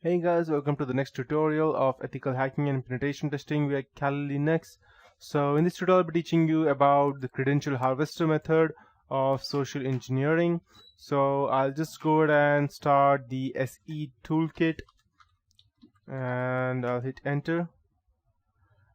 Hey guys, welcome to the next tutorial of ethical hacking and penetration testing via Kali Linux. So in this tutorial I'll be teaching you about the credential harvester method of social engineering. So I'll just go ahead and start the SE toolkit and I'll hit enter.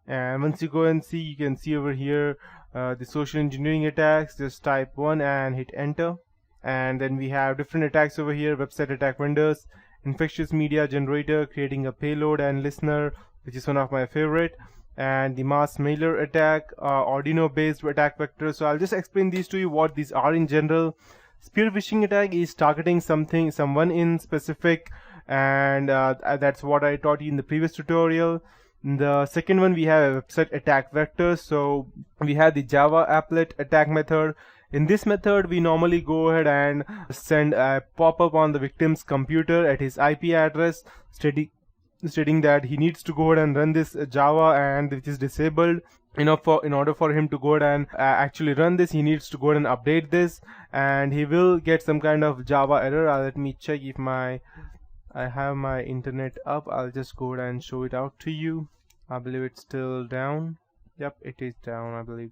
And once you go and see, you can see over here the social engineering attacks. Just type 1 and hit enter. And then we have different attacks over here: website attack vendors, infectious media generator, creating a payload and listener, which is one of my favorite, and the mass mailer attack, Arduino based attack vector. So I'll just explain these to you what these are in general. Spear phishing attack is targeting someone in specific, and that's what I taught you in the previous tutorial. In the second one we have a website attack vector. So we have the Java applet attack method. In this method, we normally go ahead and send a pop-up on the victim's computer at his IP address stating that he needs to go ahead and run this Java, and which is disabled. In order for him to go ahead and actually run this, he needs to go ahead and update this, and he will get some kind of Java error. Let me check if I have my internet up. I'll just go ahead and show it out to you. I believe it's still down. Yep, it is down, I believe.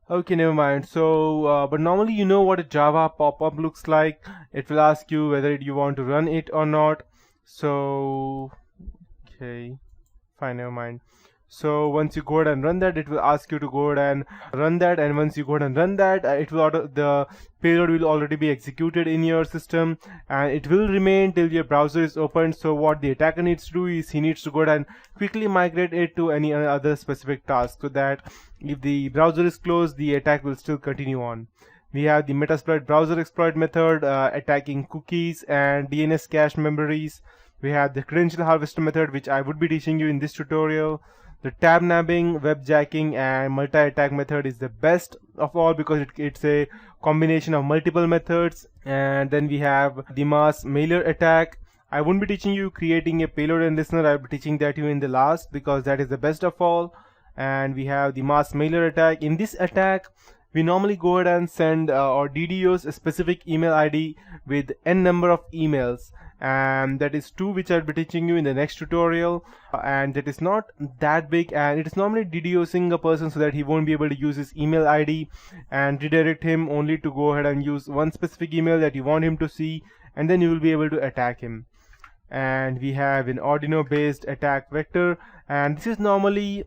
Okay, never mind. So, but normally you know what a Java pop-up looks like. It will ask you whether you want to run it or not. So, okay, fine, never mind. So once you go ahead and run that, it will ask you to go ahead and run that. And once you go ahead and run that, the payload will already be executed in your system, and it will remain till your browser is opened. So what the attacker needs to do is he needs to go ahead and quickly migrate it to any other specific task, so that if the browser is closed, the attack will still continue on. We have the Metasploit browser exploit method, attacking cookies and DNS cache memories. We have the credential harvester method, which I would be teaching you in this tutorial. The tab nabbing, webjacking, and multi-attack method is the best of all because it's a combination of multiple methods. And then we have the mass mailer attack. I won't be teaching you creating a payload and listener. I'll be teaching that you in the last, because that is the best of all. And we have the mass mailer attack. In this attack, we normally go ahead and send or DDoS a specific email ID with n number of emails, and that is 2, which I'll be teaching you in the next tutorial. And that is not that big, and it is normally DDoSing a person so that he won't be able to use his email ID, and redirect him only to go ahead and use one specific email that you want him to see, and then you will be able to attack him. And we have an Arduino based attack vector, and this is normally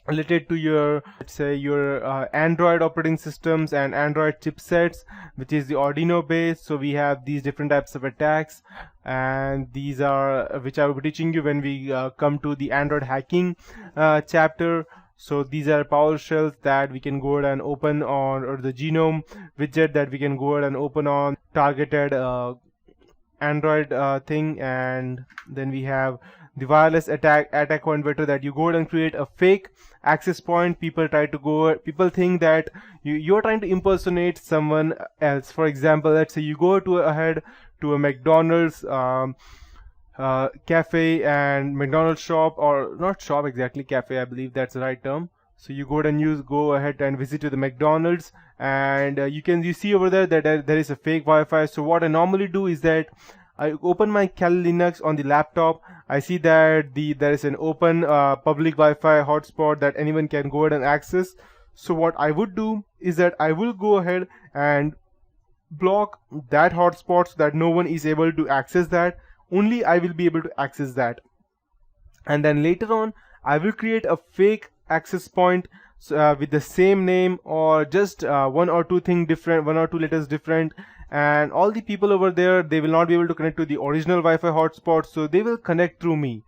related to your, let's say, your Android operating systems and Android chipsets, which is the Arduino based. So we have these different types of attacks, and these are which I will be teaching you when we come to the Android hacking chapter. So these are PowerShells that we can go ahead and open on, or the genome widget that we can go ahead and open on targeted Android thing. And then we have the wireless attack point vector, that you go ahead and create a fake access point. People think that you're trying to impersonate someone else. For example, let's say you go ahead to a McDonald's cafe and McDonald's shop, or not shop exactly, cafe, I believe that's the right term. So you go ahead and visit to the McDonald's, and you see over there that there is a fake Wi-Fi. So what I normally do is that I open my Kali Linux on the laptop. I see that there is an open public Wi-Fi hotspot that anyone can go ahead and access. So what I would do is that I will go ahead and block that hotspot so that no one is able to access that. Only I will be able to access that. And then later on, I will create a fake access point with the same name, or just one or two letters different. And all the people over there, they will not be able to connect to the original Wi-Fi hotspot, so they will connect through me.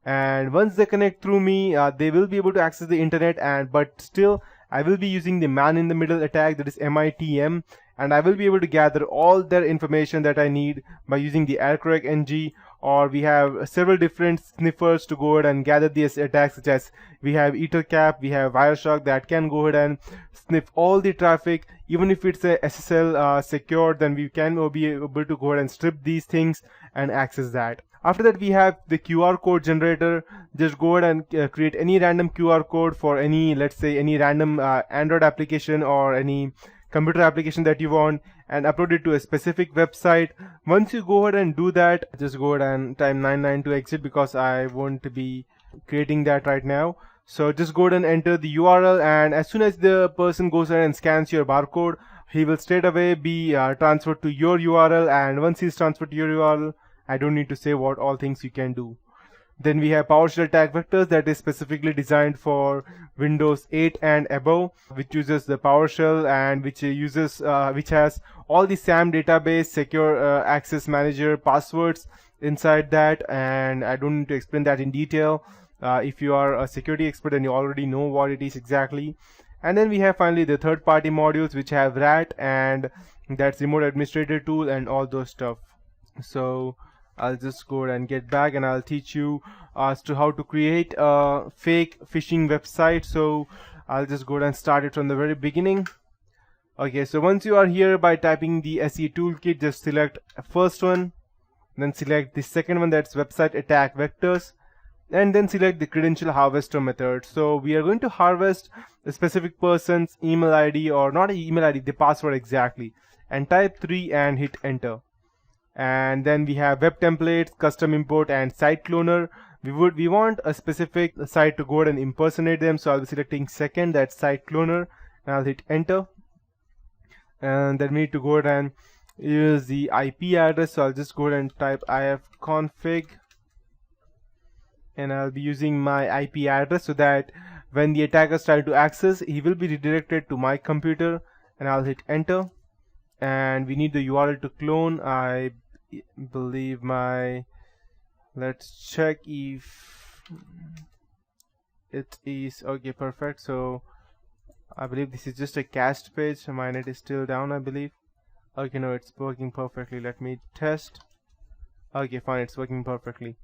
And once they connect through me, they will be able to access the internet, but still I will be using the man in the middle attack, that is MITM, and I will be able to gather all their information that I need by using the AirCrack NG. Or we have several different sniffers to go ahead and gather these attacks, such as we have EtherCap, we have Wireshark, that can go ahead and sniff all the traffic. Even if it's a SSL secured, then we can be able to go ahead and strip these things and access that. After that, we have the QR code generator. Just go ahead and create any random QR code for any, let's say, any random Android application or any computer application that you want, and upload it to a specific website. Once you go ahead and do that, just go ahead and type 99 to exit because I won't be creating that right now. So just go ahead and enter the URL, and as soon as the person goes ahead and scans your barcode, he will straight away be transferred to your URL, and once he's transferred to your URL, I don't need to say what all things you can do. Then we have PowerShell attack vectors that is specifically designed for Windows 8 and above, which uses the PowerShell and which has all the SAM database, secure access manager, passwords inside that, and I don't need to explain that in detail. If you are a security expert and you already know what it is exactly. And then we have finally the third-party modules which have RAT, and that's remote administrator tool and all those stuff. So I'll just go ahead and get back and I'll teach you as to how to create a fake phishing website. So I'll just go ahead and start it from the very beginning. Okay, so once you are here, by typing the SE toolkit, just select first one, then select the second one, that's website attack vectors, and then select the credential harvester method. So we are going to harvest a specific person's email ID, or not an email ID, the password exactly, and type 3 and hit enter. And then we have web templates, custom import, and site cloner. We want a specific site to go ahead and impersonate them, so I'll be selecting second, that's site cloner, and I'll hit enter. And then we need to go ahead and use the IP address, so I'll just go ahead and type ifconfig, and I'll be using my IP address so that when the attacker tries to access, he will be redirected to my computer, and I'll hit enter. And we need the URL to clone. I believe let's check if it is okay, perfect. So I believe this is just a cached page, so my net is still down, I believe. Okay, no, it's working perfectly. Let me test. Okay, fine, it's working perfectly.